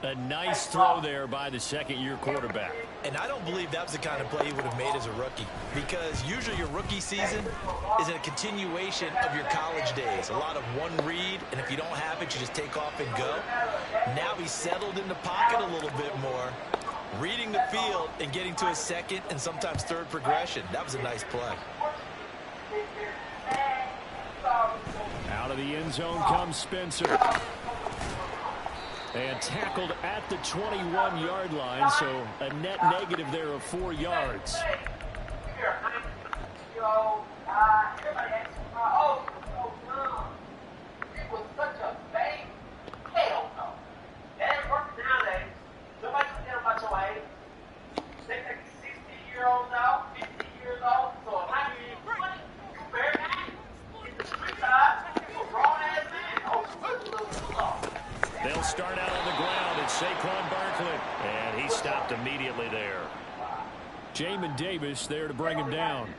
A nice throw there by the second-year quarterback. And I don't believe that was the kind of play he would have made as a rookie, because usually your rookie season is a continuation of your college days. A lot of one read, and if you don't have it, you just take off and go. Now he's settled in the pocket a little bit more, reading the field and getting to his second and sometimes third progression. That was a nice play. Out of the end zone comes Spencer. And tackled at the 21-yard line, so a net negative there of 4 yards. They'll start out on the ground. It's Saquon Barkley, and he stopped immediately there. Jamin Davis there to bring him down.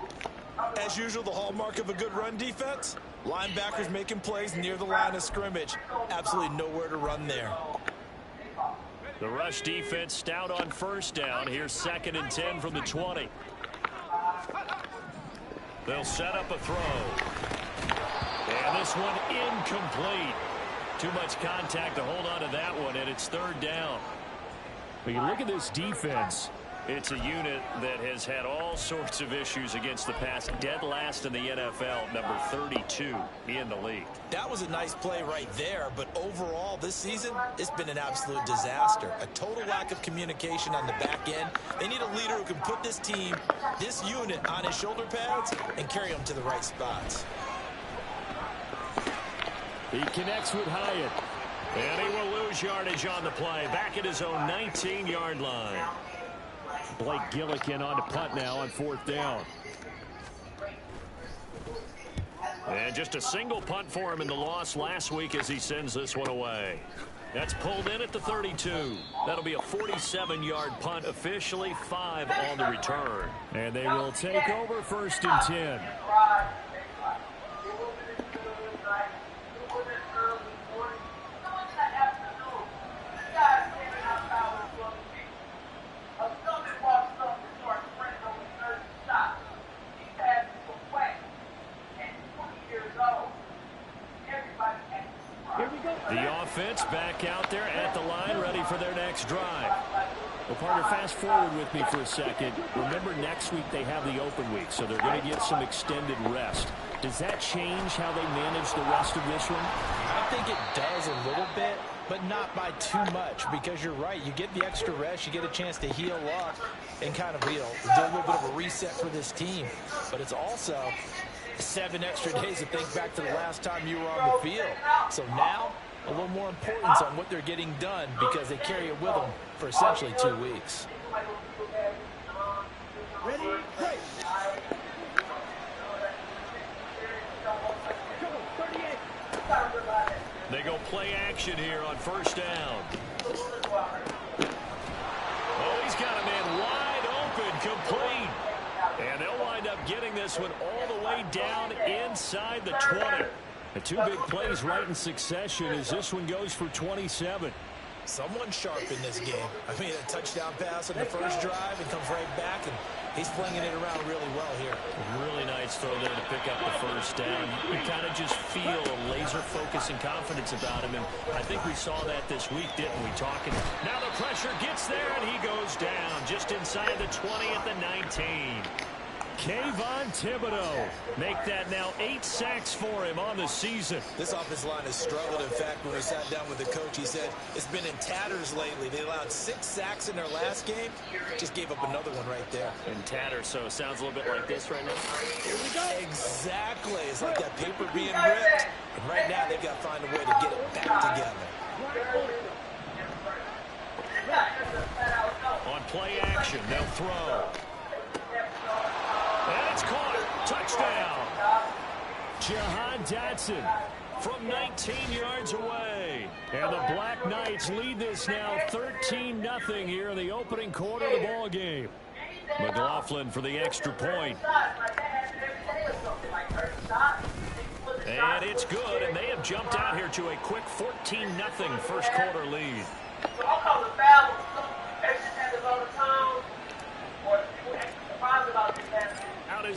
As usual, the hallmark of a good run defense, linebackers making plays near the line of scrimmage. Absolutely nowhere to run there. The rush defense stout on first down. Here's 2nd and 10 from the 20. They'll set up a throw. And this one incomplete. Too much contact to hold on to that one, and it's 3rd down. But you look at this defense. It's a unit that has had all sorts of issues against the pass. Dead last in the NFL, number 32 in the league. That was a nice play right there, but overall this season, it's been an absolute disaster. A total lack of communication on the back end. They need a leader who can put this team, this unit, on his shoulder pads and carry them to the right spots. He connects with Hyatt. And he will lose yardage on the play. Back at his own 19-yard line. Blake Gillikin on to punt now on 4th down. And just a single punt for him in the loss last week as he sends this one away. That's pulled in at the 32. That'll be a 47-yard punt, officially 5 on the return. And they will take over 1st and 10. The offense back out there at the line, ready for their next drive. Well, partner, fast forward with me for a second. Remember, next week they have the open week, so they're going to get some extended rest. Does that change how they manage the rest of this one? I think it does a little bit, but not by too much, because you're right. You get the extra rest, you get a chance to heal up and kind of, do a little bit of a reset for this team. But it's also 7 extra days to think back to the last time you were on the field. So now, a little more importance on what they're getting done because they carry it with them for essentially 2 weeks. Ready, play. They go play action here on 1st down. Oh, he's got a man wide open, complete. And they'll wind up getting this one all the way down inside the 20. The 2 big plays right in succession as this one goes for 27. Someone sharp in this game. I mean, a touchdown pass on the first drive and comes right back, and he's flinging it around really well here. Really nice throw there to pick up the 1st down. You kind of just feel a laser focus and confidence about him, and I think we saw that this week, didn't we? Talking. Now the pressure gets there, and he goes down just inside the 20 at the 19. Kayvon Thibodeau make that now 8 sacks for him on the season. This offensive line has struggled. In fact, when we sat down with the coach, he said it's been in tatters lately. They allowed 6 sacks in their last game. Just gave up another one right there. In tatters, so it sounds a little bit like this right now. Here we go. Exactly. It's like that paper being ripped. And right now they've got to find a way to get it back together. On play action, they'll throw. And it's caught. Touchdown. Jahan Dotson from 19 yards away. And the Black Knights lead this now 13-0 here in the opening quarter of the ball game. McLaughlin for the extra point. And it's good, and they have jumped out here to a quick 14-0 first quarter lead.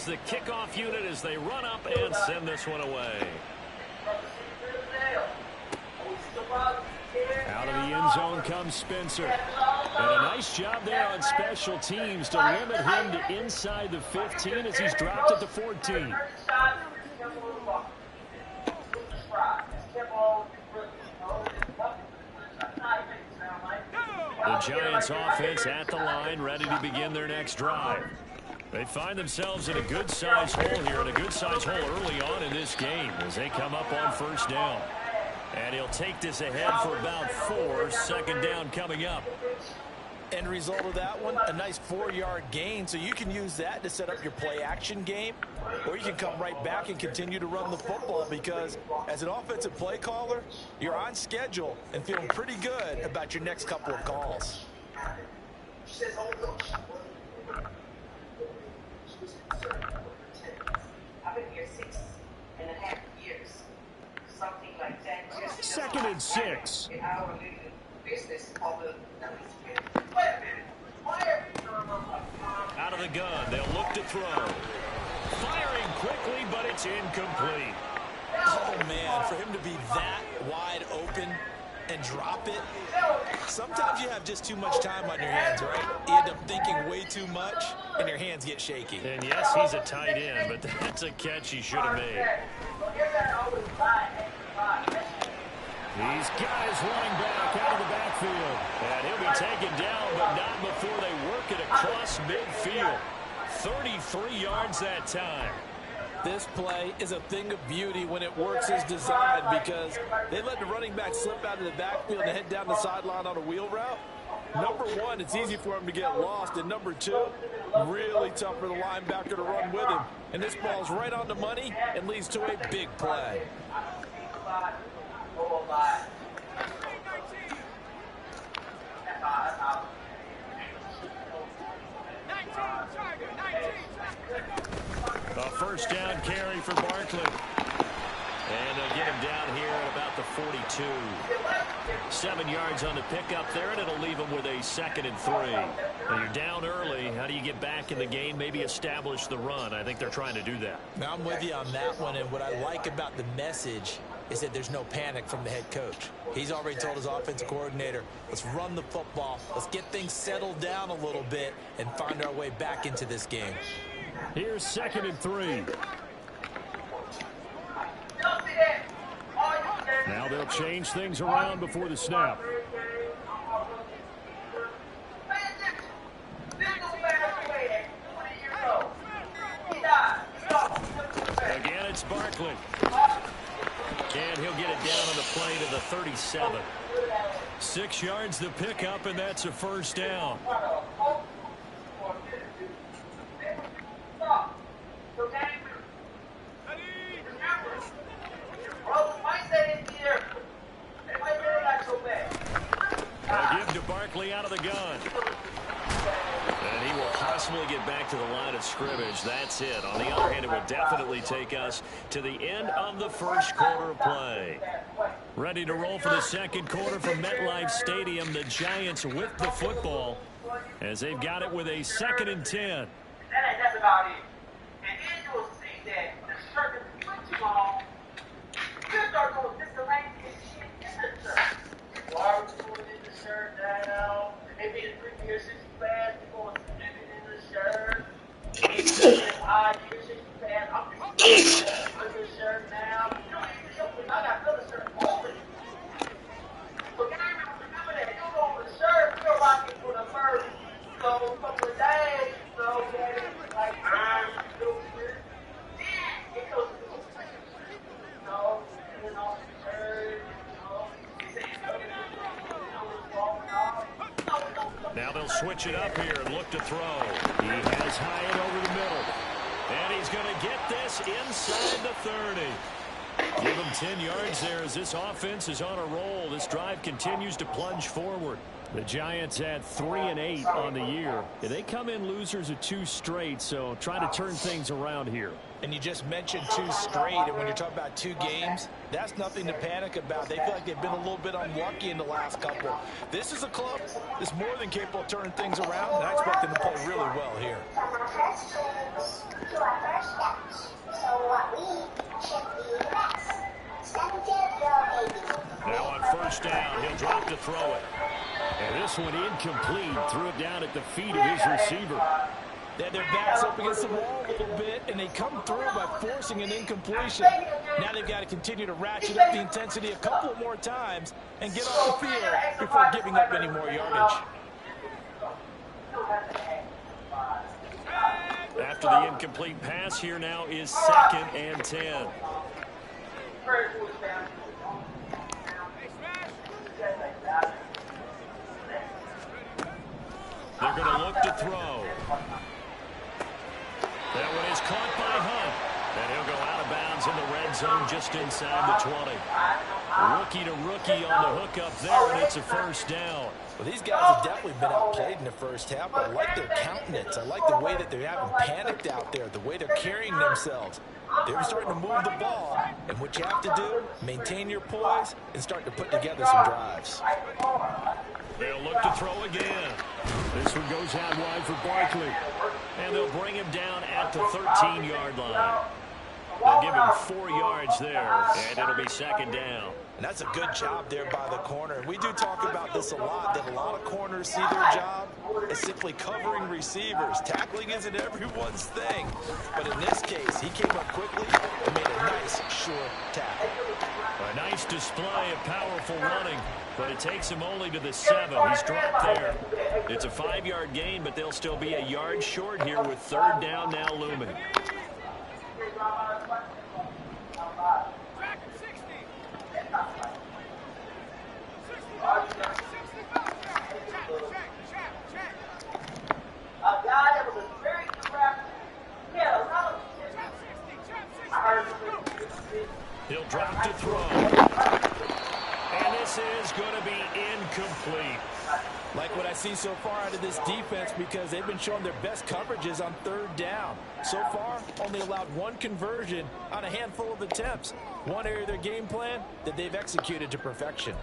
the kickoff unit as they run up and send this one away. Out of the end zone comes Spencer. And a nice job there on special teams to limit him to inside the 15 as he's dropped at the 14. The Giants offense at the line, ready to begin their next drive. They find themselves in a good-sized hole here, and a good-sized hole early on in this game as they come up on first down. And he'll take this ahead for about 4. Second down coming up. End result of that one, a nice 4-yard gain, so you can use that to set up your play-action game, or you can come right back and continue to run the football because as an offensive play caller, you're on schedule and feeling pretty good about your next couple of calls. Second and 6. Out of the gun, they'll look to throw. Firing quickly, but it's incomplete. Oh, man, for him to be that wide open and drop it, sometimes you have just too much time on your hands, right? You end up thinking way too much, and your hands get shaky. And yes, he's a tight end, but that's a catch he should have made. He's got his running back out of the backfield. And he'll be taken down, but not before they work it across midfield. 33 yards that time. This play is a thing of beauty when it works as designed because they let the running back slip out of the backfield and head down the sideline on a wheel route. Number one, it's easy for him to get lost. And number two, really tough for the linebacker to run with him. And this ball's right on the money and leads to a big play. A first down carry for Barkley. And they'll get him down here at about the 42. 7 yards on the pickup there, and it'll leave him with a 2nd and 3. Now you're down early. How do you get back in the game? Maybe establish the run. I think they're trying to do that. Now I'm with you on that one, and what I like about the message is that there's no panic from the head coach. He's already told his offensive coordinator, let's run the football, let's get things settled down a little bit and find our way back into this game. Here's 2nd and 3. Now they'll change things around before the snap. Again, it's Barkley. And he'll get it down on the play to the 37. 6 yards the pickup, and that's a first down. They'll give to Barkley out of the gun. And he will possibly get back to the line of scrimmage. That's it. On the other hand, it will definitely take us to the end of the first quarter of play. Ready to roll for the second quarter from MetLife Stadium. The Giants with the football as they've got it with a 2nd and 10. That's about it. And then you will see that the shirt is too long. You start going miscellaneous shit in the shirt. Why are we doing in the shirt now? Maybe it's 3 years, 60 fast. We're going to spend it in the shirt. It's 5 years, 60 fast. I'm just going to the shirt now. You know, I got another shirt over it. So remember that. You go over the shirt, you're rocking for the first couple of days. So, like, now they'll switch it up here and look to throw. He has Hyatt over the middle. And he's going to get this inside the 30. Give him 10 yards there as this offense is on a roll. This drive continues to plunge forward. The Giants had 3-8 on the year. They come in losers of 2 straight, so try to turn things around here. And you just mentioned 2 straight, and when you're talking about 2 games, that's nothing to panic about. They feel like they've been a little bit unlucky in the last couple. This is a club that's more than capable of turning things around, and I expect them to play really well here. From our first games to our first match. So what we should be next. 70-80. Now on first down, he'll drop to throw it. And this one incomplete. Threw it down at the feet of his receiver. They had their backs up against the wall a little bit, and they come through by forcing an incompletion. Now they've got to continue to ratchet up the intensity a couple more times and get off the field before giving up any more yardage. After the incomplete pass, here now is 2nd and 10. They're going to look to throw. That one is caught by Hunt. And he'll go out of bounds in the red zone just inside the 20. Rookie to rookie on the hook up there, and it's a first down. Well, these guys have definitely been outplayed in the first half. I like their countenance. I like the way that they haven't panicked out there, the way they're carrying themselves. They're starting to move the ball, and what you have to do, maintain your poise and start to put together some drives. They'll look to throw again. This one goes out wide for Barkley. And they'll bring him down at the 13-yard line. They'll give him 4 yards there, and it'll be 2nd down. And that's a good job there by the corner. And we do talk about this a lot, that a lot of corners see their job as simply covering receivers. Tackling isn't everyone's thing. But in this case, he came up quickly and made a nice, sure tackle. A nice display of powerful running, but it takes him only to the 7. He's dropped there. It's a 5-yard gain, but they'll still be a yard short here with 3rd down now looming. He'll drop to throw. And this is going to be incomplete. Like what I see so far out of this defense, because they've been showing their best coverages on 3rd down. So far, only allowed 1 conversion on a handful of attempts. One area of their game plan that they've executed to perfection.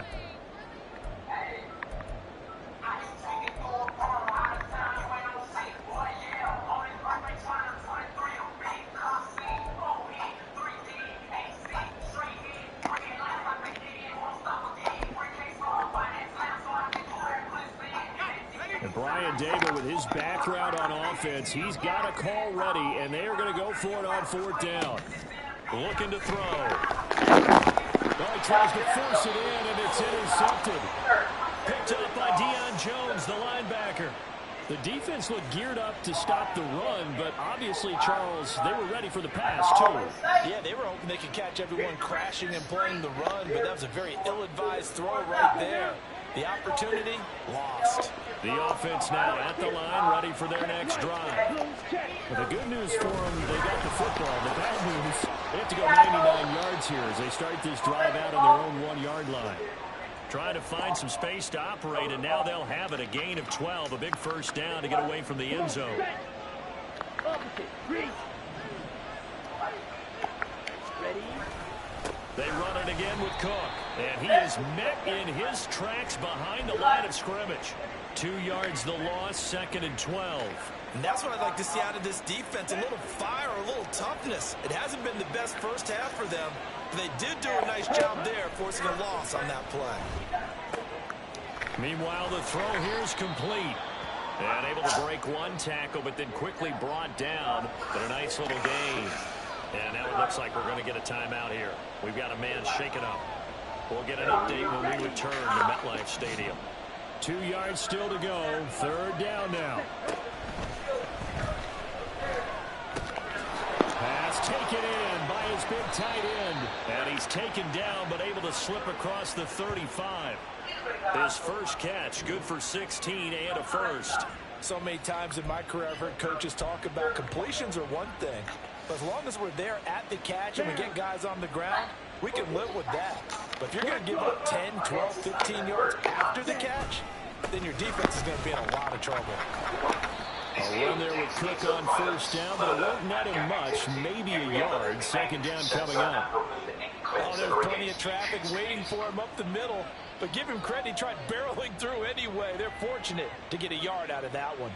Brian Dable, with his background on offense, he's got a call ready, and they are going to go for it on 4th down. Looking to throw. Well, he tries to force it in, and it's intercepted. Picked up by Deion Jones, the linebacker. The defense looked geared up to stop the run, but obviously, Charles, they were ready for the pass, too. Yeah, they were hoping they could catch everyone crashing and playing the run, but that was a very ill-advised throw right there. The opportunity, lost. The offense now at the line, ready for their next drive. Well, the good news for them, they got the football. The bad news, they have to go 99 yards here as they start this drive out on their own 1-yard line. Trying to find some space to operate, and now they'll have it. A gain of 12, a big first down to get away from the end zone. They run it again with Cook, and he is met in his tracks behind the line of scrimmage. 2 yards the loss, 2nd and 12. And that's what I'd like to see out of this defense, a little fire, a little toughness. It hasn't been the best first half for them, but they did do a nice job there, forcing a loss on that play. Meanwhile, the throw here is complete. And able to break 1 tackle, but then quickly brought down. But a nice little gain. And now it looks like we're going to get a timeout here. We've got a man shaken up. We'll get an update when we return to MetLife Stadium. 2 yards still to go. 3rd down now. Pass taken in by his big tight end. And he's taken down, but able to slip across the 35. His first catch, good for 16 and a first. So many times in my career I've heard coaches talk about completions are one thing. But as long as we're there at the catch and we get guys on the ground, we can live with that. But if you're going to give up 10, 12, 15 yards after the catch, then your defense is going to be in a lot of trouble. A run there with Cook on first down, but it won't net him much, maybe a yard. Second down coming up. Oh, there's plenty of traffic waiting for him up the middle. But give him credit, he tried barreling through anyway. They're fortunate to get a yard out of that one.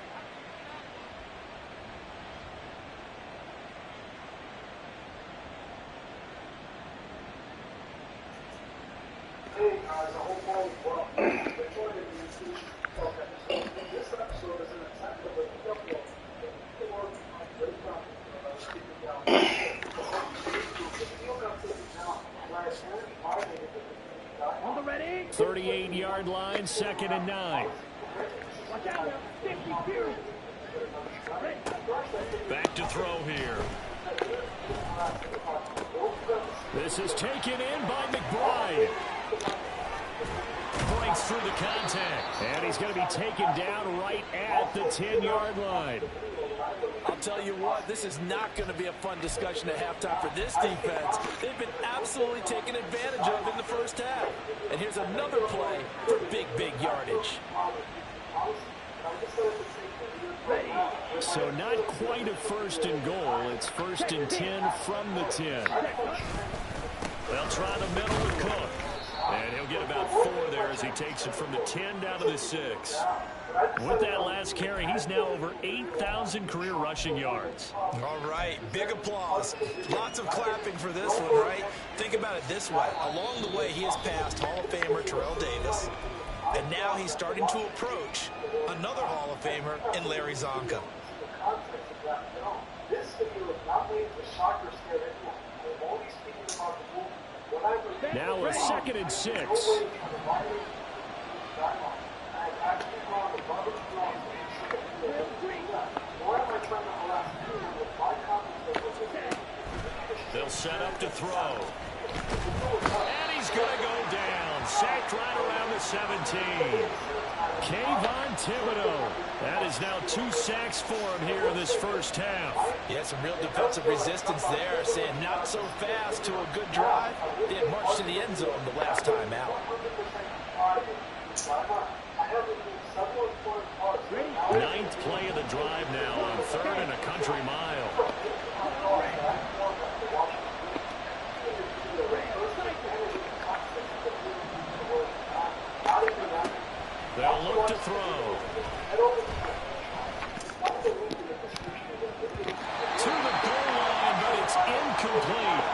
Hey guys, I hope all is well. Before the institution focus, this episode is an attempt of a football or great practice keeping down. The field got taken down last year. On the ready. 38-yard line, 2nd and 9. Watch out, 52. Back to throw here. This is taken in by McBride. Breaks through the contact. And he's going to be taken down right at the 10-yard line. I'll tell you what, this is not going to be a fun discussion at halftime for this defense. They've been absolutely taken advantage of in the first half. And here's another play for big yardage. So not quite a 1st and goal. It's 1st and 10 from the 10. They'll try the middle with Cook. And he'll get about 4 there as he takes it from the 10 down to the 6. With that last carry, he's now over 8,000 career rushing yards. All right, big applause. Lots of clapping for this one, right? Think about it this way. Along the way, he has passed Hall of Famer Terrell Davis. And now he's starting to approach another Hall of Famer in Larry Zonka. This video is not made to shock or scare anyone. I'm only speaking about the movie. Now a 2nd and 6. They'll set up to throw. And he's going to go down. Sacked right around the 17. Kayvon Thibodeau. That is now 2 sacks for him here in this first half. Yeah, some real defensive resistance there, saying not so fast to a good drive. They had marched to the end zone the last time out. 9th play of the drive now on 3rd and a country mile. They'll look to throw. To the goal line, but it's incomplete.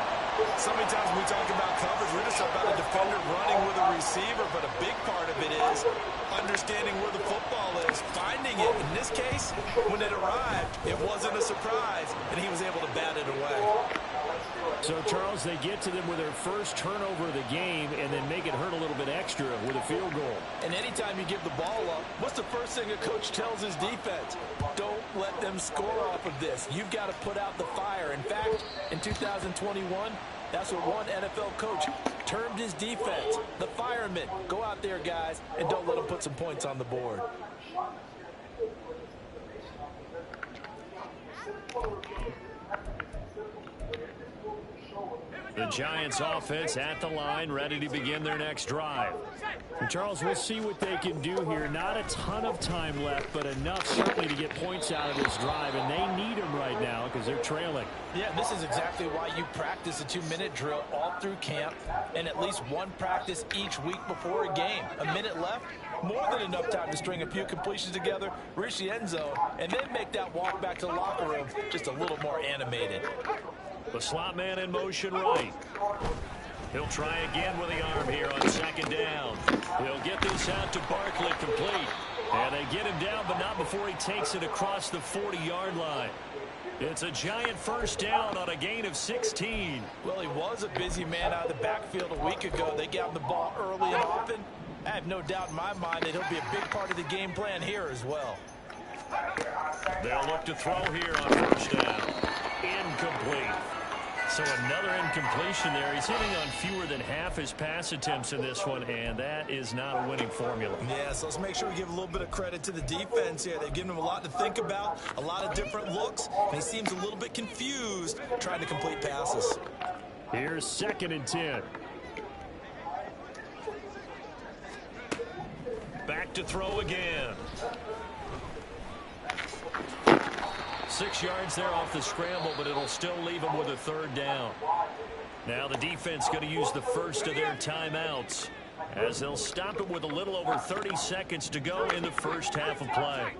So many times when we talk about coverage, we're just about a defender running with a receiver, but a big part of it is understanding where the football is, finding it. In this case, when it arrived, it wasn't a surprise, and he was able to bat it away. So, Charles, they get to them with their first turnover of the game and then make it hurt a little bit extra with a field goal. And anytime you give the ball up, what's the first thing a coach tells his defense? Don't let them score off of this. You've got to put out the fire. In fact, in 2021, that's what one NFL coach termed his defense, the firemen. Go out there, guys, and don't let them put some points on the board. The Giants offense at the line, ready to begin their next drive. And Charles, we'll see what they can do here. Not a ton of time left, but enough certainly to get points out of this drive, and they need them right now because they're trailing. Yeah, this is exactly why you practice a 2-minute drill all through camp and at least one practice each week before a game. A minute left, more than enough time to string a few completions together, reach the end zone, and then make that walk back to the locker room just a little more animated. The slot man in motion right. He'll try again with the arm here on 2nd down. He'll get this out to Barkley, complete. And they get him down, but not before he takes it across the 40-yard line. It's a Giant first down on a gain of 16. Well, he was a busy man out of the backfield a week ago. They got him the ball early and often. I have no doubt in my mind that he'll be a big part of the game plan here as well. They'll look to throw here on first down. Incomplete. So another incompletion there. He's hitting on fewer than half his pass attempts in this one, and that is not a winning formula. Yeah, so let's make sure we give a little bit of credit to the defense here. They've given him a lot to think about, a lot of different looks, and he seems a little bit confused trying to complete passes. Here's 2nd and 10. Back to throw again. 6 yards there off the scramble, but it'll still leave them with a third down. Now the defense going to use the first of their timeouts as they'll stop it with a little over 30 seconds to go in the first half of play.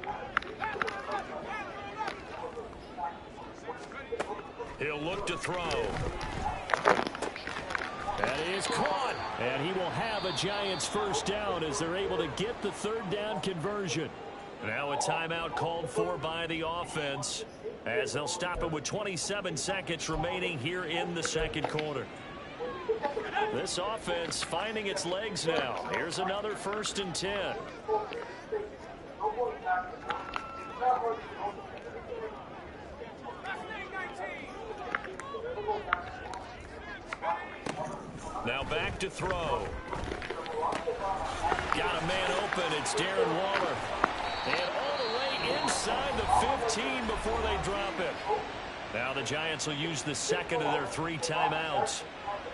He'll look to throw. That is caught. And he will have a Giants first down as they're able to get the third down conversion. Now a timeout called for by the offense as they'll stop it with 27 seconds remaining here in the second quarter. This offense finding its legs now. Here's another 1st and 10. Now back to throw. Got a man open. It's Darren Waller. And all the way inside the 15 before they drop it. Now the Giants will use the second of their 3 timeouts.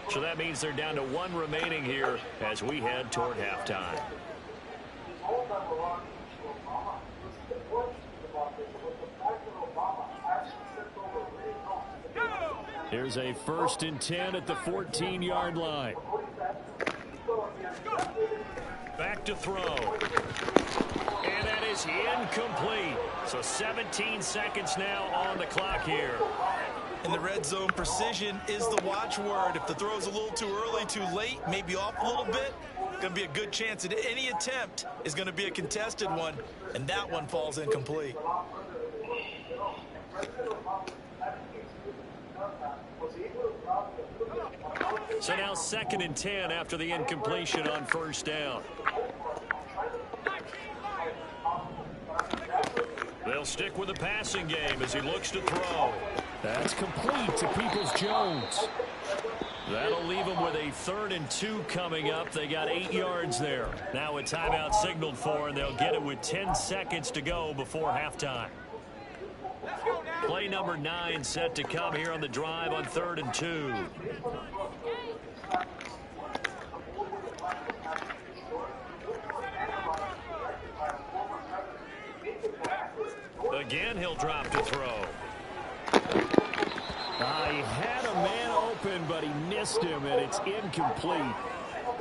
So that means they're down to 1 remaining here as we head toward halftime. Here's a 1st and 10 at the 14-yard line. Back to throw. And that is incomplete. So 17 seconds now on the clock here. In the red zone, precision is the watchword. If the throw's a little too early, too late, maybe off a little bit, going to be a good chance that any attempt is going to be a contested one, and that one falls incomplete. So now 2nd and 10 after the incompletion on 1st down. They'll stick with the passing game as he looks to throw. That's complete to Peoples-Jones. That'll leave them with a 3rd and 2 coming up. They got 8 yards there. Now a timeout signaled for, and they'll get it with 10 seconds to go before halftime. Play number 9 set to come here on the drive on 3rd and 2. Again, he'll drop to throw. He had a man open, but he missed him, and it's incomplete.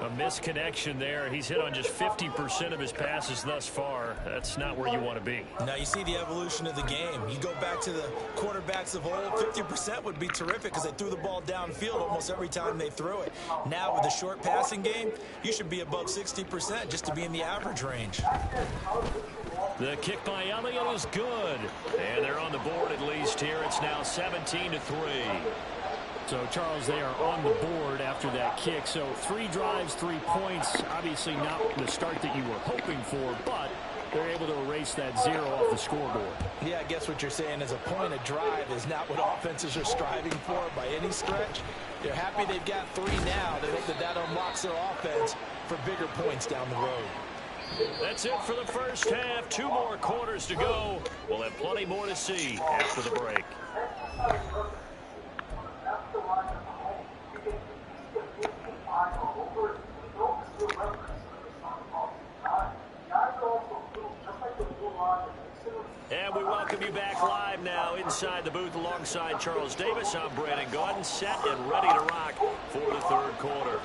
A misconnection there. He's hit on just 50% of his passes thus far. That's not where you want to be. Now you see the evolution of the game. You go back to the quarterbacks of old, 50% would be terrific because they threw the ball downfield almost every time they threw it. Now with the short passing game, you should be above 60% just to be in the average range. The kick by Elliott is good. And they're on the board at least here. It's now 17-3. So, Charles, they are on the board after that kick. So 3 drives, 3 points. Obviously not the start that you were hoping for, but they're able to erase that 0 off the scoreboard. Yeah, I guess what you're saying is a point of drive is not what offenses are striving for by any stretch. They're happy they've got 3 now. They hope that unlocks their offense for bigger points down the road. That's it for the first half. 2 more quarters to go. We'll have plenty more to see after the break. And we welcome you back live now inside the booth alongside Charles Davis. I'm Brandon Gaudin, set and ready to rock for the 3rd quarter.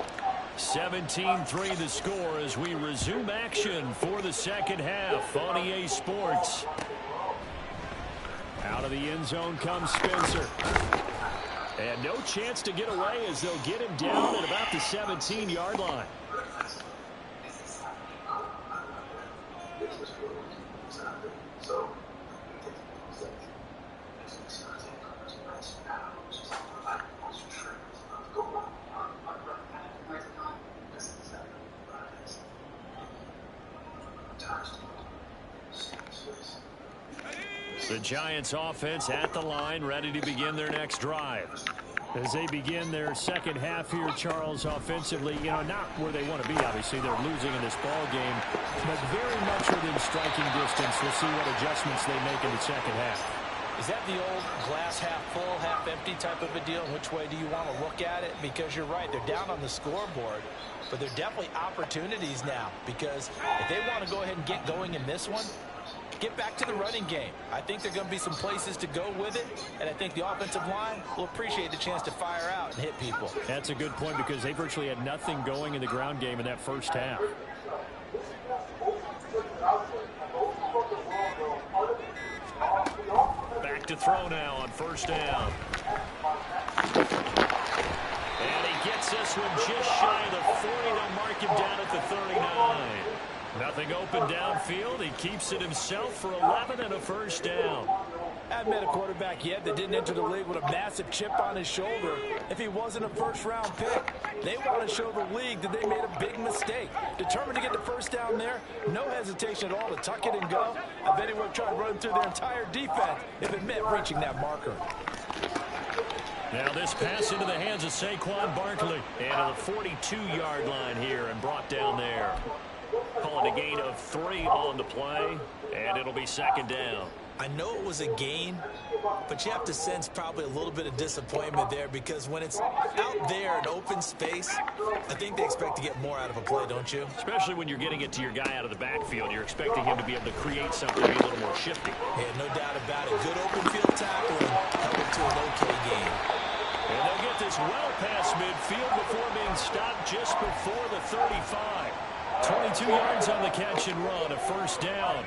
17-3 the score as we resume action for the second half on EA Sports. Out of the end zone comes Spencer. And no chance to get away as they'll get him down at about the 17-yard line. The Giants offense at the line, ready to begin their next drive. As they begin their second half here, Charles, offensively, not where they want to be, obviously. They're losing in this ball game, but very much within striking distance. We'll see what adjustments they make in the second half. Is that the old glass half full, half empty type of a deal? Which way do you want to look at it? Because you're right, they're down on the scoreboard, but they're definitely opportunities now, because if they want to go ahead and get going in this one, get back to the running game. I think there are going to be some places to go with it, and I think the offensive line will appreciate the chance to fire out and hit people. That's a good point because they virtually had nothing going in the ground game in that first half. Back to throw now on first down. And he gets this one just shy of the 40. They'll mark him down at the 39. Nothing open downfield. He keeps it himself for 11 and a first down. I haven't met a quarterback yet that didn't enter the league with a massive chip on his shoulder if he wasn't a first-round pick. They want to show the league that they made a big mistake. Determined to get the first down there, no hesitation at all to tuck it and go. I bet he would have tried to run through their entire defense if it meant reaching that marker. Now this pass into the hands of Saquon Barkley. And to the 42-yard line here and brought down there. Calling a gain of 3 on the play, and it'll be second down. I know it was a gain, but you have to sense probably a little bit of disappointment there because when it's out there in open space, I think they expect to get more out of a play, don't you? Especially when you're getting it to your guy out of the backfield. You're expecting him to be able to create something, be a little more shifty. Yeah, no doubt about it. Good open field tackling held it to an okay gain. And they'll get this well past midfield before being stopped just before the 35. 22 yards on the catch and run, a first down.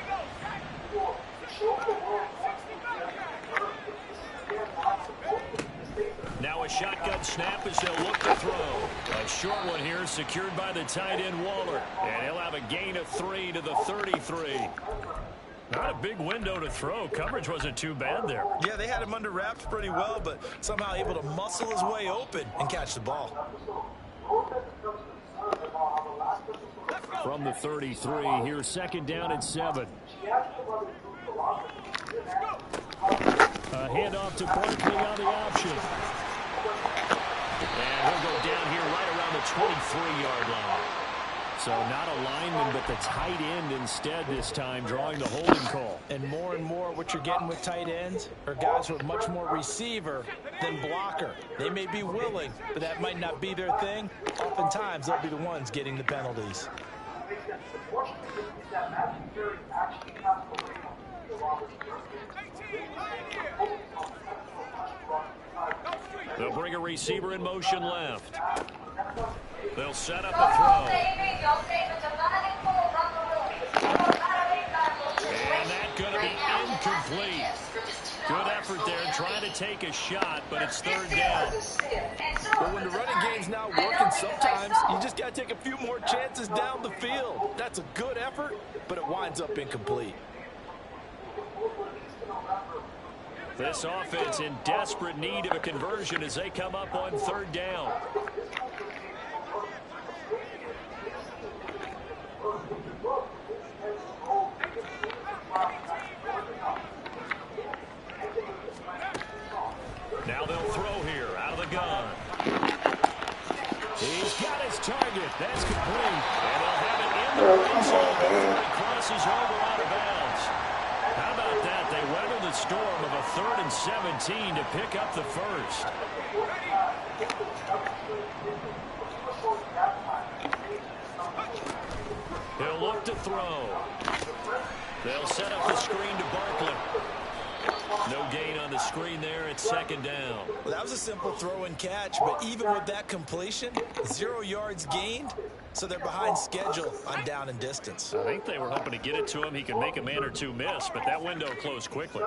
Now a shotgun snap as they'll look to throw. A short one here secured by the tight end Waller. And he'll have a gain of 3 to the 33. Not a big window to throw. Coverage wasn't too bad there. Yeah, they had him under wraps pretty well, but somehow able to muscle his way open and catch the ball. From the 33, here's second down and 7. A handoff to Barkley on the option. And he'll go down here right around the 23-yard line. So not a lineman, but the tight end instead this time, drawing the holding call. And more what you're getting with tight ends are guys who are much more receiver than blocker. They may be willing, but that might not be their thing. Oftentimes, they'll be the ones getting the penalties. They'll bring a receiver in motion left. They'll set up a throw. And that's going to be incomplete. Good effort there trying to take a shot, but it's third down. But when the running game's not working, sometimes you just got to take a few more chances down the field. That's a good effort, but it winds up incomplete. This offense in desperate need of a conversion as they come up on third down. Now they'll throw here out of the gun. He's got his target. That's complete. And they'll have it in the end zone before he crosses over out of bounds. How about that? They weather the storm of a 3rd and 17 to pick up the first. He'll look to throw. They'll set up the screen to Barkley. No gain on the screen there. It's second down. Well, that was a simple throw and catch, but even with that completion, 0 yards gained, so they're behind schedule on down and distance. I think they were hoping to get it to him. He could make a man or two miss, but that window closed quickly.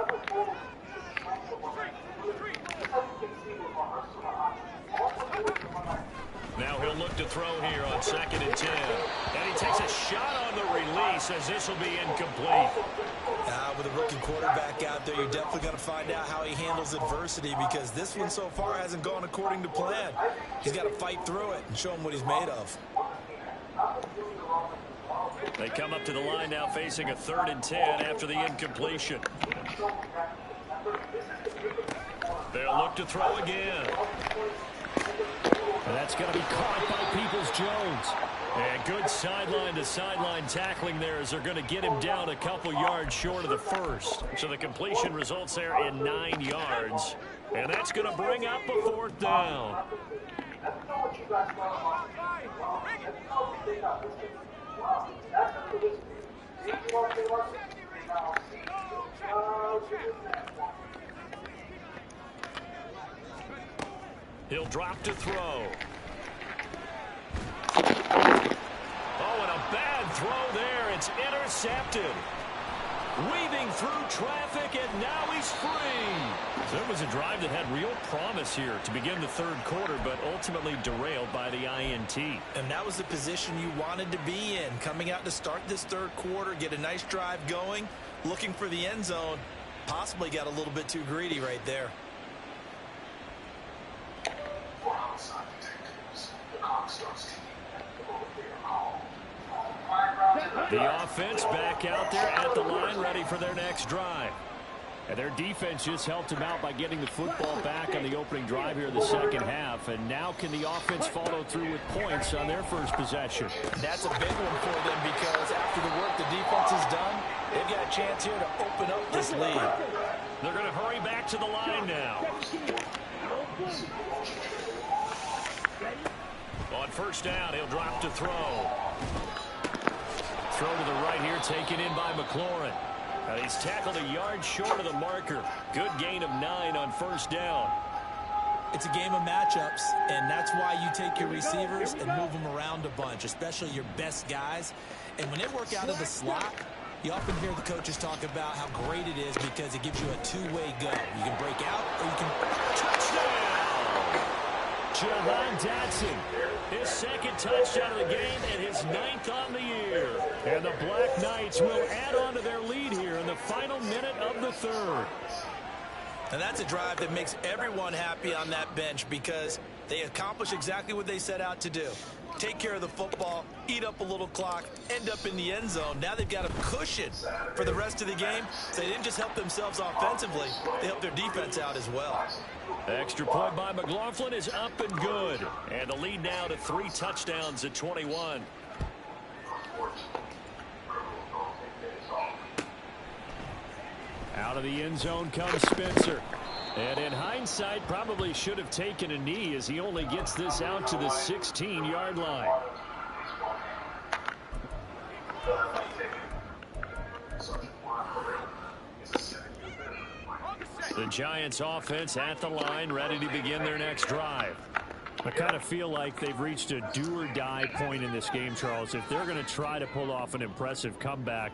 Now he'll look to throw here on 2nd and 10. And he takes a shot on the release as this will be incomplete. With a rookie quarterback out there, you're definitely going to find out how he handles adversity because this one so far hasn't gone according to plan. He's got to fight through it and show him what he's made of. They come up to the line now facing a 3rd and 10 after the incompletion. They'll look to throw again. And that's going to be caught by Peoples-Jones. And good sideline-to-sideline tackling there as they're going to get him down a couple yards short of the first. So the completion results there in 9 yards. And that's going to bring up a 4th down. He'll drop to throw. Oh, and a bad throw there. It's intercepted. Weaving through traffic, and now he's free. So it was a drive that had real promise here to begin the third quarter, but ultimately derailed by the INT. And that was the position you wanted to be in. Coming out to start this third quarter, get a nice drive going, looking for the end zone. Possibly got a little bit too greedy right there. The offense back out there at the line, ready for their next drive. And their defense just helped them out by getting the football back on the opening drive here in the second half. And now can the offense follow through with points on their first possession? That's a big one for them because after the work the defense has done, they've got a chance here to open up this lead. They're going to hurry back to the line now. On first down, he'll drop to throw. Throw to the right here, taken in by McLaurin. He's tackled a yard short of the marker. Good gain of 9 on first down. It's a game of matchups, and that's why you take your receivers and move them around a bunch, especially your best guys. And when they work out of the slot, you often hear the coaches talk about how great it is because it gives you a two-way go. You can break out or you can... Touchdown! Jahan Dotson, his second touchdown of the game and his 9th on the year. And the Black Knights will add on to their lead here in the final minute of the third. And that's a drive that makes everyone happy on that bench because they accomplish exactly what they set out to do. Take care of the football, eat up a little clock, end up in the end zone. Now they've got a cushion for the rest of the game. So they didn't just help themselves offensively, they helped their defense out as well. Extra point by McLaughlin is up and good. And the lead now to 3 touchdowns at 21. Out of the end zone comes Spencer. And in hindsight, probably should have taken a knee as he only gets this out to the 16-yard line. The Giants offense at the line, ready to begin their next drive. I kind of feel like they've reached a do-or-die point in this game, Charles. If they're going to try to pull off an impressive comeback,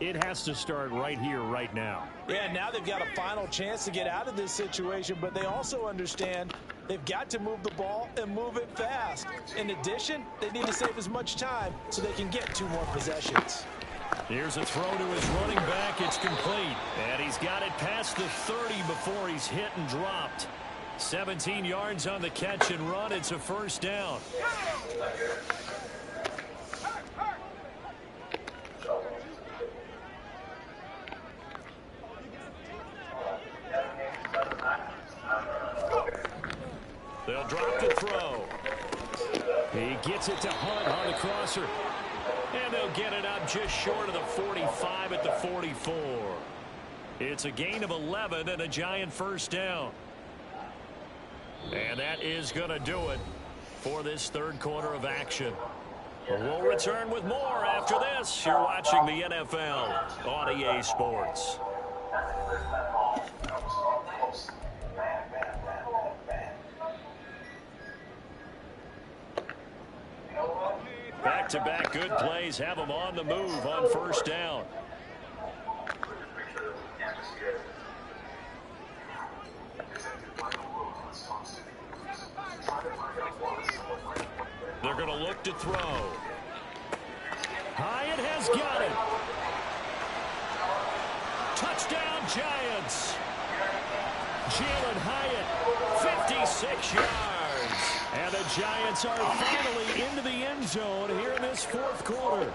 it has to start right here, right now. Yeah, now they've got a final chance to get out of this situation, but they also understand they've got to move the ball and move it fast. In addition, they need to save as much time so they can get 2 more possessions. Here's a throw to his running back. It's complete. And he's got it past the 30 before he's hit and dropped. 17 yards on the catch and run. It's a first down. They'll drop to throw. He gets it to Hunt on the crosser. And they'll get it up just short of the 45 at the 44. It's a gain of 11 and a Giant first down. And that is going to do it for this third quarter of action. We'll return with more after this. You're watching the NFL on EA Sports. Back-to-back good plays have them on the move on first down. They're going to look to throw. Hyatt has got it. Touchdown, Giants. Jalen Hyatt, 56 yards. And the Giants are finally into the end zone here in this fourth quarter.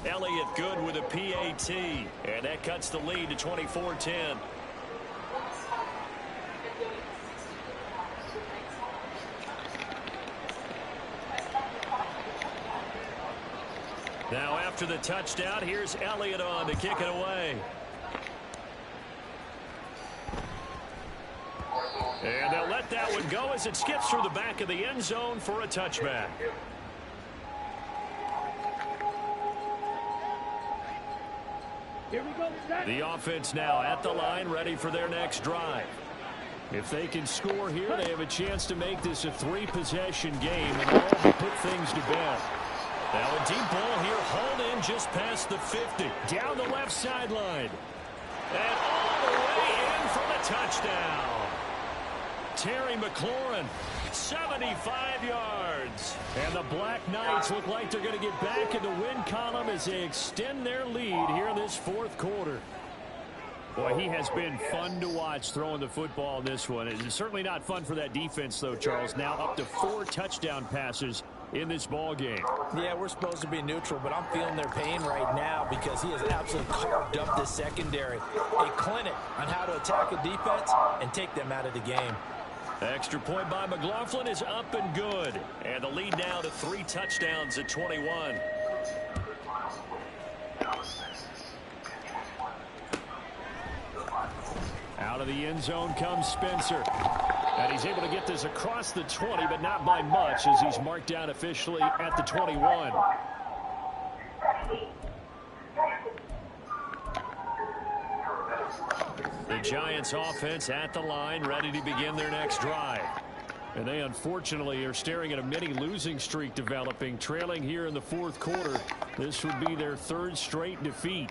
Elliott good with a PAT. And that cuts the lead to 24-10. Now after the touchdown, here's Elliott on to kick it away. And they'll let that one go as it skips through the back of the end zone for a touchback. The offense now at the line, ready for their next drive. If they can score here, they have a chance to make this a 3-possession game and all but put things to bed. Now a deep ball here, hauled in just past the 50. Down the left sideline. And all the way in for the touchdown. Terry McLaurin, 75 yards. And the Black Knights look like they're going to get back in the win column as they extend their lead here in this fourth quarter. Boy, he has been fun to watch throwing the football in this one. It's certainly not fun for that defense, though, Charles. Now up to 4 touchdown passes in this ball game. Yeah, we're supposed to be neutral, but I'm feeling their pain right now because he has absolutely carved up this secondary. A clinic on how to attack a defense and take them out of the game. Extra point by McLaughlin is up and good. And the lead now to 3 touchdowns at 21. Out of the end zone comes Spencer. And he's able to get this across the 20, but not by much as he's marked down officially at the 21. The Giants offense at the line, ready to begin their next drive. And they unfortunately are staring at a mini losing streak developing, trailing here in the fourth quarter. This would be their 3rd straight defeat.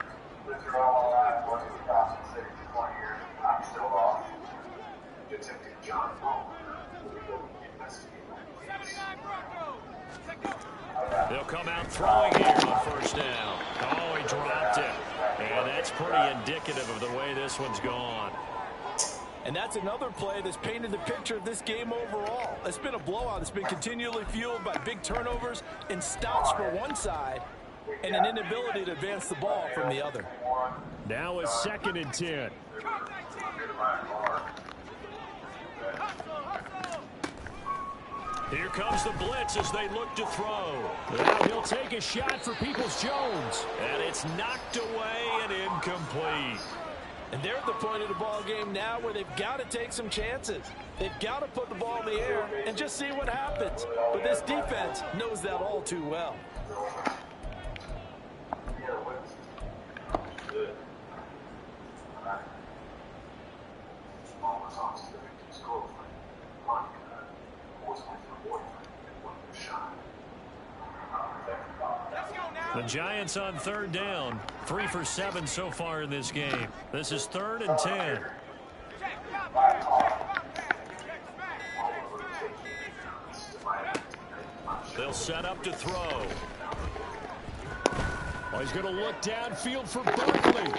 They'll come out throwing here on first down. Oh, he dropped it. And that's pretty indicative of the way this one's gone. And that's another play that's painted the picture of this game overall. It's been a blowout. It's been continually fueled by big turnovers and stops for one side and an inability to advance the ball from the other. Now a 2nd and 10. Here comes the blitz as they look to throw. Now he'll take a shot for Peoples-Jones. And it's knocked away and incomplete. And they're at the point of the ball game now where they've got to take some chances. They've got to put the ball in the air and just see what happens. But this defense knows that all too well. The Giants on 3rd down. 3 for 7 so far in this game. This is 3rd and 10. They'll set up to throw. Oh, he's going to look downfield for Barkley.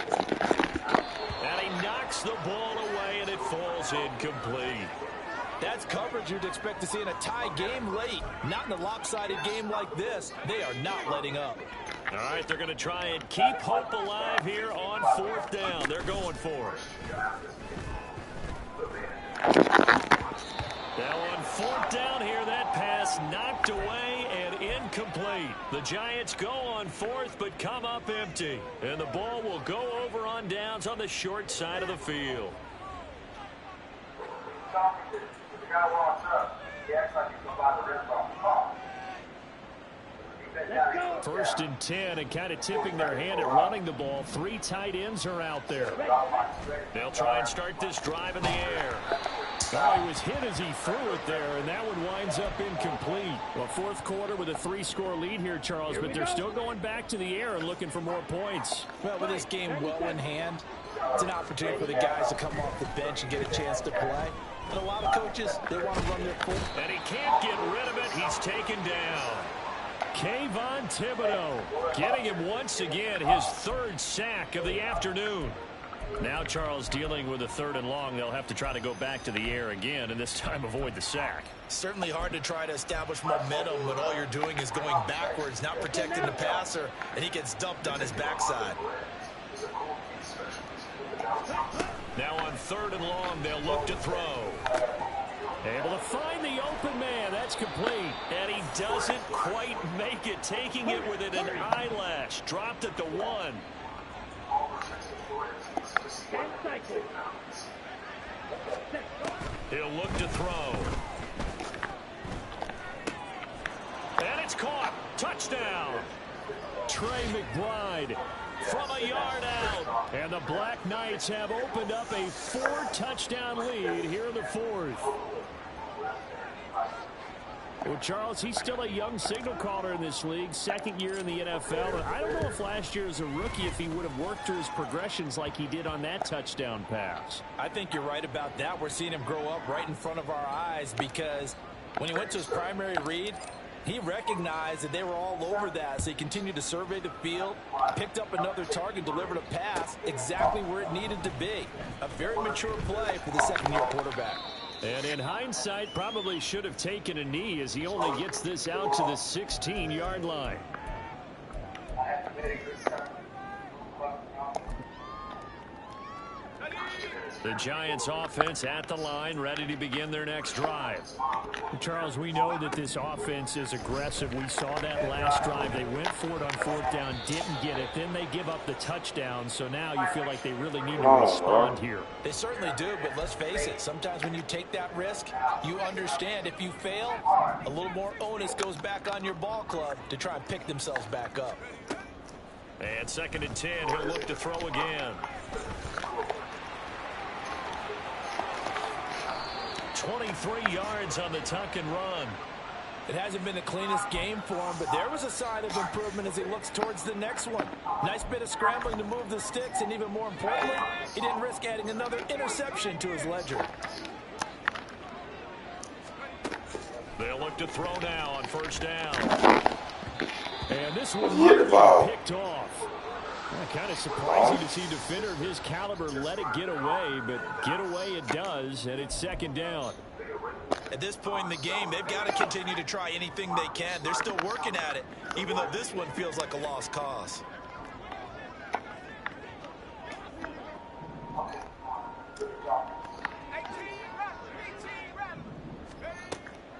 And he knocks the ball away, and it falls incomplete. That's coverage you'd expect to see in a tie game late. Not in a lopsided game like this. They are not letting up. All right, they're going to try and keep hope alive here on 4th down. They're going for it. Now on 4th down here, that pass knocked away and incomplete. The Giants go on 4th but come up empty. And the ball will go over on downs on the short side of the field. First and 10, and kind of tipping their hand at running the ball. 3 tight ends are out there. They'll try and start this drive in the air. Oh, he was hit as he threw it there, and that one winds up incomplete. Well, fourth quarter with a 3-score lead here, Charles, but they're still going back to the air and looking for more points. Well, with this game well in hand, it's an opportunity for the guys to come off the bench and get a chance to play. And a lot of coaches, they want to run their full. And he can't get rid of it. He's taken down. Kayvon Thibodeau getting him once again, his 3rd sack of the afternoon. Now Charles dealing with a 3rd and long. They'll have to try to go back to the air again and this time avoid the sack. Certainly hard to try to establish momentum when all you're doing is going backwards, not protecting the passer, and he gets dumped on his backside. Now on 3rd and long, they'll look to throw. Able to find the open man. That's complete. And he doesn't quite make it, taking it within an eyelash. Dropped at the 1. He'll look to throw. And it's caught. Touchdown. Trey McBride from a yard out. And the Black Knights have opened up a 4-touchdown lead here in the fourth. Well, Charles, he's still a young signal caller in this league, second year in the NFL. And I don't know if last year as a rookie if he would have worked through his progressions like he did on that touchdown pass. I think you're right about that. We're seeing him grow up right in front of our eyes because when he went to his primary read, he recognized that they were all over that, so he continued to survey the field, picked up another target, delivered a pass exactly where it needed to be. A very mature play for the second-year quarterback. And in hindsight, probably should have taken a knee as he only gets this out to the 16-yard line. The Giants offense at the line, ready to begin their next drive. Charles, we know that this offense is aggressive. We saw that last drive. They went for it on fourth down, didn't get it. Then they give up the touchdown. So now you feel like they really need to respond here. They certainly do, but let's face it. Sometimes when you take that risk, you understand if you fail, a little more onus goes back on your ball club to try and pick themselves back up. And 2nd and 10, he'll look to throw again. 23 yards on the tuck and run. It hasn't been the cleanest game for him, but there was a sign of improvement as he looks towards the next one. Nice bit of scrambling to move the sticks, and even more importantly, he didn't risk adding another interception to his ledger. They'll look to throw now on first down. And this one picked off. Kind of surprising to see a defender of his caliber let it get away, but get away it does, and it's 2nd down. At this point in the game, they've got to continue to try anything they can. They're still working at it, even though this one feels like a lost cause.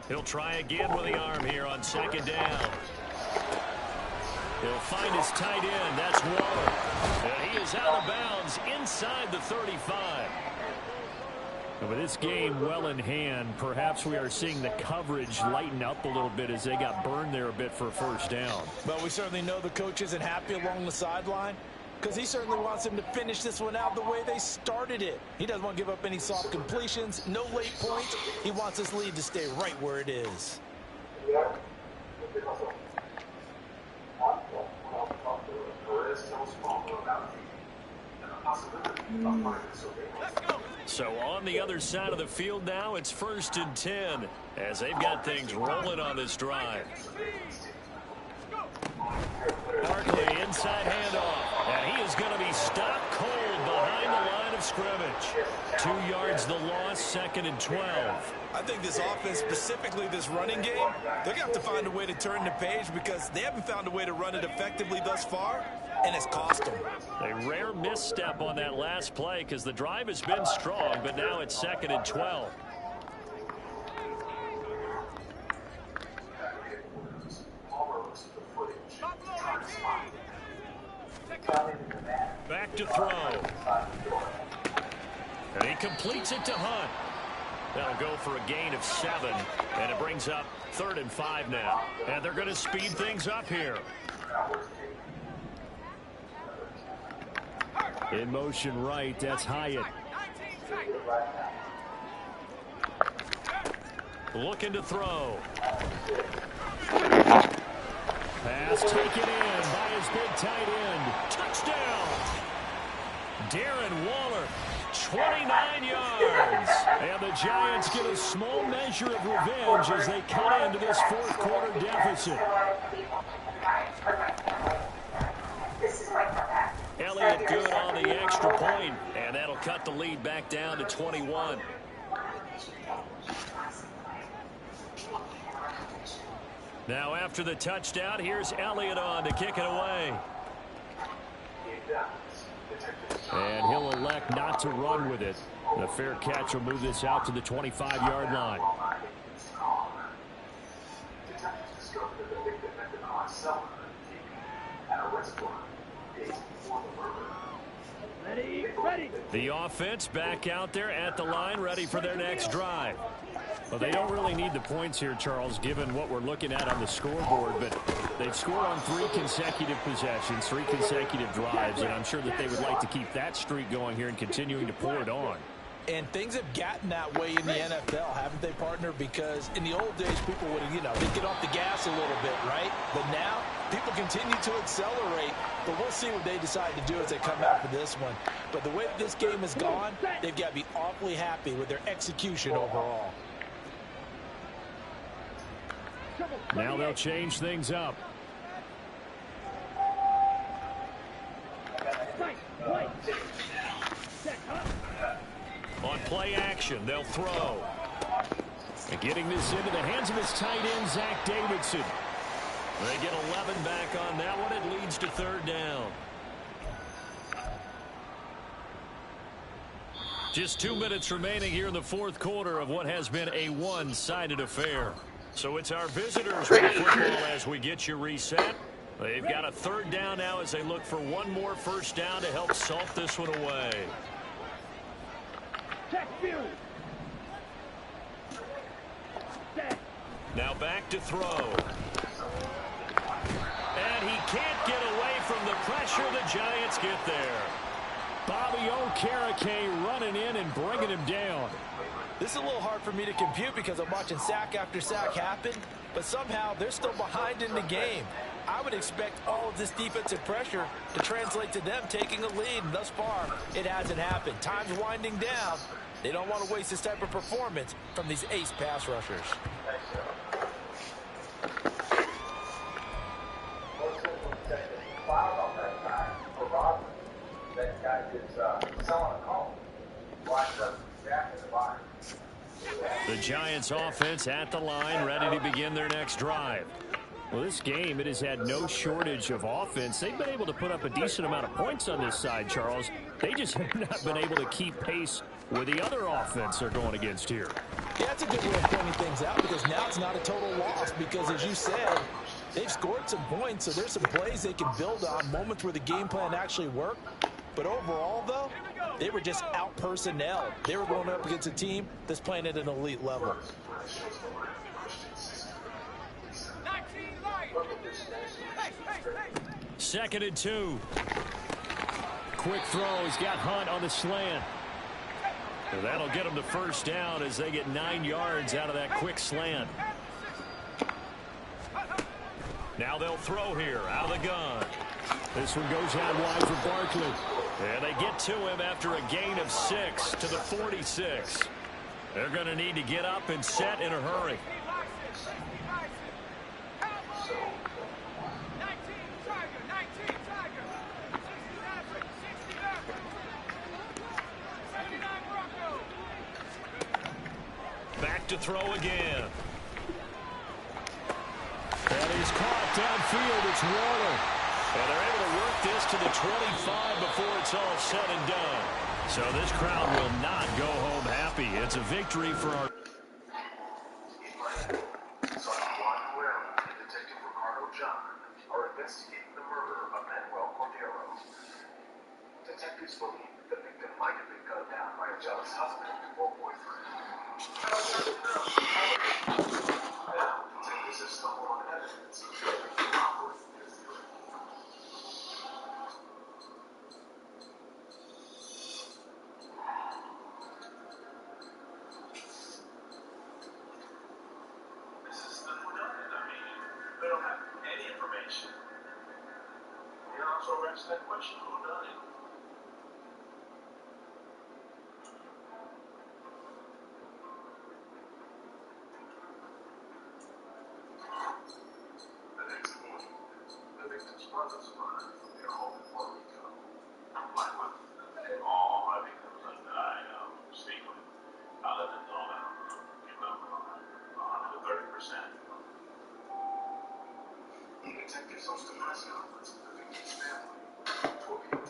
He'll try again with the arm here on 2nd down. He'll find his tight end. That's Waller. And he is out of bounds inside the 35. And with this game well in hand, perhaps we are seeing the coverage lighten up a little bit as they got burned there a bit for a first down. Well, we certainly know the coach isn't happy along the sideline because he certainly wants them to finish this one out the way they started it. He doesn't want to give up any soft completions, no late points. He wants this lead to stay right where it is. So on the other side of the field now, it's 1st and 10 as they've got things rolling on this drive. Barkley inside handoff, and he is going to be stopped cold behind the line of scrimmage. 2 yards the loss, 2nd and 12. I think this offense, specifically this running game, they're going to have to find a way to turn the page because they haven't found a way to run it effectively thus far, and it's cost them. A rare misstep on that last play because the drive has been strong, but now it's 2nd and 12. Back to throw. And he completes it to Hunt. That'll go for a gain of 7, and it brings up 3rd and 5 now. And they're going to speed things up here. In motion right, that's Hyatt. Looking to throw. Pass taken in by his big tight end. Touchdown! Darren Waller, 29 yards. And the Giants get a small measure of revenge as they cut into this fourth quarter deficit. Elliott good on the extra point, and that'll cut the lead back down to 21. Now after the touchdown, here's Elliott on to kick it away. And he'll elect not to run with it. The fair catch will move this out to the 25-yard line. The offense back out there at the line, ready for their next drive. Well, they don't really need the points here, Charles, given what we're looking at on the scoreboard, but they've scored on 3 consecutive possessions, 3 consecutive drives, and I'm sure that they would like to keep that streak going here and continuing to pour it on. And things have gotten that way in the NFL, haven't they, partner? Because in the old days, people would, they'd get off the gas a little bit, right? But now, people continue to accelerate. But we'll see what they decide to do as they come out for this one. But the way this game has gone, they've got to be awfully happy with their execution overall. Now they'll change things up. On play action, they'll throw. And getting this into the hands of his tight end, Zach Davidson. They get 11 back on that one. It leads to 3rd down. Just 2 minutes remaining here in the 4th quarter of what has been a one-sided affair. So it's our visitors with the football as we get you reset. They've got a 3rd down now as they look for one more first down to help salt this one away. Now back to throw. And he can't get away from the pressure. The Giants get there. Bobby Okereke running in and bringing him down. This is a little hard for me to compute because I'm watching sack after sack happen, but somehow they're still behind in the game. I would expect all of this defensive pressure to translate to them taking a lead, and thus far, it hasn't happened. Time's winding down. They don't want to waste this type of performance from these ace pass rushers. The Giants offense at the line, ready to begin their next drive. Well, this game, it has had no shortage of offense. They've been able to put up a decent amount of points on this side, Charles. They just have not been able to keep pace with the other offense they're going against here. Yeah, that's a good way of pointing things out because now it's not a total loss because, as you said, they've scored some points, so there's some plays they can build on, moments where the game plan actually worked. But overall, though, they were just out-personnel. They were going up against a team that's playing at an elite level. 2nd and 2. Quick throw. He's got Hunt on the slant. And that'll get them the first down as they get 9 yards out of that quick slant. Now they'll throw here out of the gun. This one goes out wide for Barkley. And they get to him after a gain of 6 to the 46. They're going to need to get up and set in a hurry. Back to throw again. And he's caught downfield. It's Waller. And they're able to work this to the 25 before it's all said and done. So this crowd will not go home happy. It's a victory for our... Investigating the murder of Manuel Cordero. Detectives believe the victim might have been gunned down by a jealous husband or boyfriend. Now, detectives have stumbled on evidence of corroborating their theory. This is the whodunit. I mean, we don't have any information. You also asked that question, who done it? The next morning, the victim's brothers arrived from their home in Puerto Rico. All my victims that I speak with, I let them know that give them 130%. The detectives hosted a press conference with the victim's family to appeal